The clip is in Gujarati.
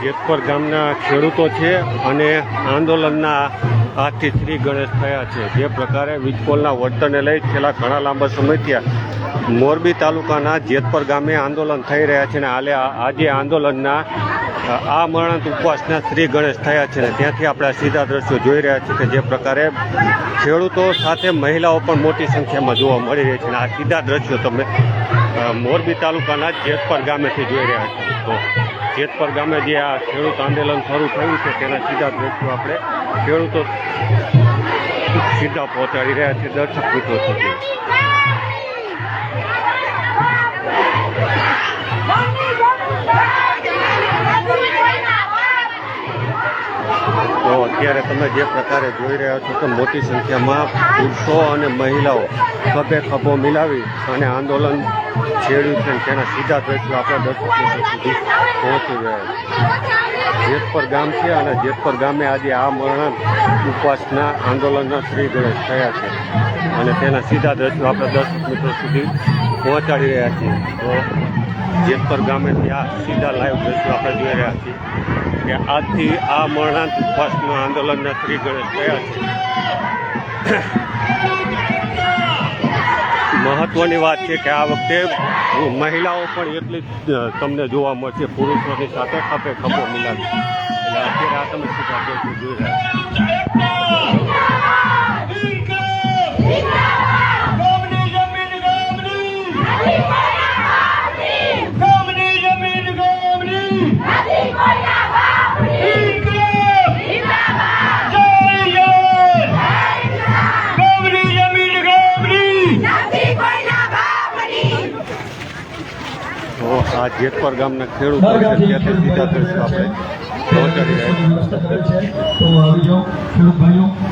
જેતપર ગામના ખેડૂતો છે અને આંદોલનના આજથી શ્રી ગણેશ થયા છે। જે પ્રકારે વીજપોલના વર્તનને લઈ છેલ્લા ઘણા લાંબા સમયથી મોરબી તાલુકાના જેતપર ગામે આંદોલન થઈ રહ્યા છે અને આજે આંદોલનના આ મરણાંત ઉપવાસના શ્રી ગણેશ થયા છે ને ત્યાંથી આપણે સીધા દ્રશ્યો જોઈ રહ્યા છીએ કે જે પ્રકારે ખેડૂતો સાથે મહિલાઓ પણ મોટી સંખ્યામાં જોવા મળી રહી છે અને આ સીધા દ્રશ્યો તમે મોરબી તાલુકાના જેતપર ગામેથી જોઈ રહ્યા છો। તો જેતપર ગામે જે આ ખેડૂત આંદોલન શરૂ થયું છે તેના સીધા દ્રશ્યો આપણે ખેડૂતો સીધા પહોંચાડી રહ્યા છે દર્શક મિત્રો સુધી। તો અત્યારે તમે જે પ્રકારે જોઈ રહ્યા છો કે મોટી સંખ્યામાં પુરુષો અને મહિલાઓ ખભે ખભો મિલાવી અને આંદોલન છેડ્યું છે તેના સીધા દ્રશ્યો આપણે દર્શક સુધી પહોંચી રહ્યા છે। જેતપર ગામ છે અને જેતપર ગામે આજે આ મરણાંત ઉપવાસના આંદોલનના શ્રી ગણેશ થયા છે અને તેના સીધા દ્રશ્યો આપણે દર્શક મિત્રો સુધી પહોંચાડી રહ્યા છીએ। તો જેતપર ગામેથી આ સીધા લાઈવ દ્રશ્યો આપણે જોઈ રહ્યા છીએ કે આજથી આ મરણાંત ઉપવાસના આંદોલનના શ્રી ગણેશ થયા છે। મહત્વની વાત છે કે આ વખતે મહિલાઓ પણ એટલી જ તમને જોવા મળશે પુરુષોની સાથે ખભે ખભો મિલાવી એટલે અત્યારે આ તમે સીધા દ્રશ્યો જોઈ રહ્યા આ જેતપર ગામના ખેડૂતો છે ત્યાંથી સીધા દ્રશ્યો આપણે પહોંચાડી રહ્યા છીએ।